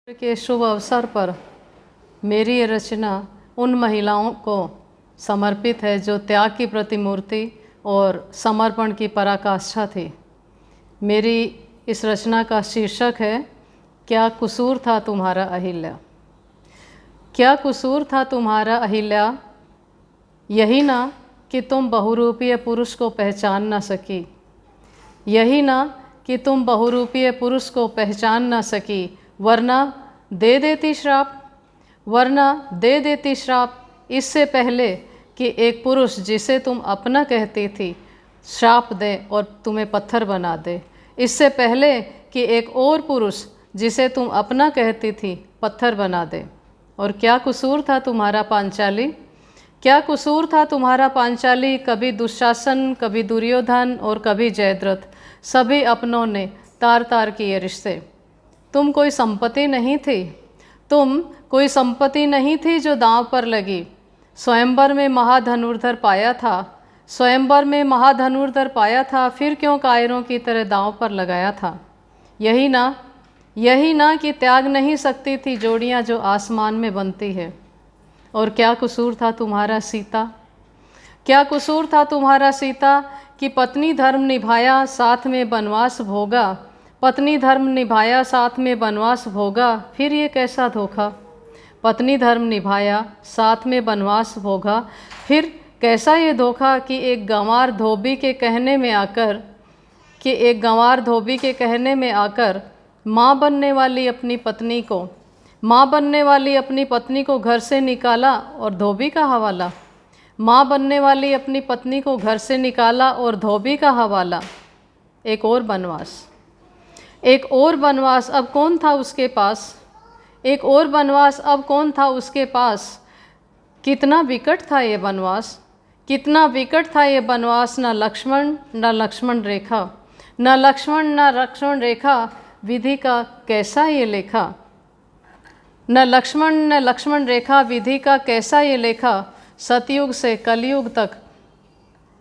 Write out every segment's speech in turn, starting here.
के शुभ अवसर पर मेरी ये रचना उन महिलाओं को समर्पित है जो त्याग की प्रतिमूर्ति और समर्पण की पराकाष्ठा थी। मेरी इस रचना का शीर्षक है, क्या कसूर था तुम्हारा अहिल्या। क्या कसूर था तुम्हारा अहिल्या, यही ना कि तुम बहुरूपीय पुरुष को पहचान ना सकी। यही ना कि तुम बहुरूपीय पुरुष को पहचान ना सकी, वरना दे देती श्राप। वरना दे देती श्राप इससे पहले कि एक पुरुष जिसे तुम अपना कहती थी श्राप दे और तुम्हें पत्थर बना दे। इससे पहले कि एक और पुरुष जिसे तुम अपना कहती थी पत्थर बना दे। और क्या कसूर था तुम्हारा पांचाली। क्या कसूर था तुम्हारा पांचाली। कभी दुशासन, कभी दुर्योधन और कभी जयद्रथ, सभी अपनों ने तार तार किए रिश्ते। तुम कोई संपत्ति नहीं थी। तुम कोई संपत्ति नहीं थी जो दांव पर लगी। स्वयंवर में महाधनुर्धर पाया था। स्वयंवर में महाधनुर्धर पाया था, फिर क्यों कायरों की तरह दांव पर लगाया था। यही ना कि त्याग नहीं सकती थी जोड़ियां जो आसमान में बनती है। और क्या कसूर था तुम्हारा सीता। क्या कसूर था तुम्हारा सीता कि पत्नी धर्म निभाया साथ में वनवास भोगा। पत्नी धर्म निभाया साथ में वनवास भोगा, फिर ये कैसा धोखा। पत्नी धर्म निभाया साथ में वनवास भोगा, फिर कैसा ये धोखा कि एक गंवार धोबी के कहने में आकर माँ बनने वाली अपनी पत्नी को घर से निकाला और धोबी का हवाला। माँ बनने वाली अपनी पत्नी को घर से निकाला और धोबी का हवाला। एक और वनवास अब कौन था उसके पास। एक और वनवास अब कौन था उसके पास। कितना विकट था ये वनवास। कितना विकट था ये वनवास। न लक्ष्मण न लक्ष्मण रेखा, विधि का कैसा ये लेखा। न लक्ष्मण रेखा, विधि का कैसा ये लेखा। सतयुग से कलयुग तक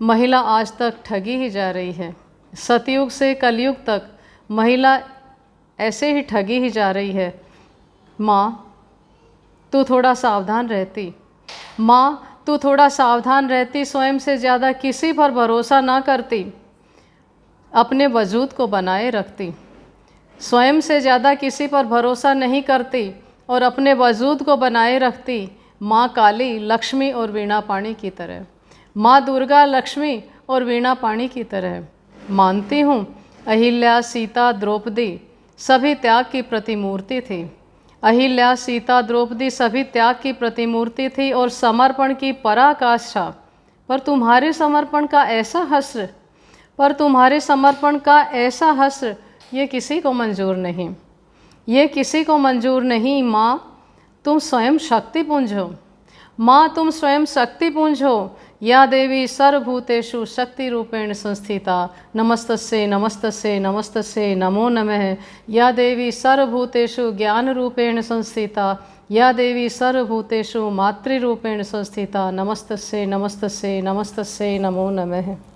महिला आज तक ठगी ही जा रही है। सतयुग से कलयुग तक महिला ऐसे ही ठगी ही जा रही है। माँ तू थोड़ा सावधान रहती। माँ तू थोड़ा सावधान रहती, स्वयं से ज़्यादा किसी पर भरोसा ना करती, अपने वजूद को बनाए रखती। स्वयं से ज़्यादा किसी पर भरोसा नहीं करती और अपने वजूद को बनाए रखती। माँ काली लक्ष्मी और वीणा पाणी की तरह। माँ दुर्गा लक्ष्मी और वीणा पाणी की तरह। मानती हूँ अहिल्या, सीता, द्रौपदी सभी त्याग की प्रतिमूर्ति थी। अहिल्या, सीता, द्रौपदी सभी त्याग की प्रतिमूर्ति थी और समर्पण की पराकाष्ठा। पर तुम्हारे समर्पण का ऐसा हश्र ये किसी को मंजूर नहीं। ये किसी को मंजूर नहीं। माँ तुम स्वयं शक्तिपुंज हो। माँ तुम स्वयं शक्तिपुंज हो। या देवी सर्वभूतेषु शक्ति रूपेण संस्थिता, नमस्तस्यै नमस्तस्यै नमस्तस्यै नमो नमः। या देवी सर्वभूतेषु ज्ञान रूपेण संस्थिता, या देवी सर्वभूतेषु मातृरूपेण संस्थिता, नमस्तस्यै नमस्तस्यै नमस्तस्यै नमो नमः।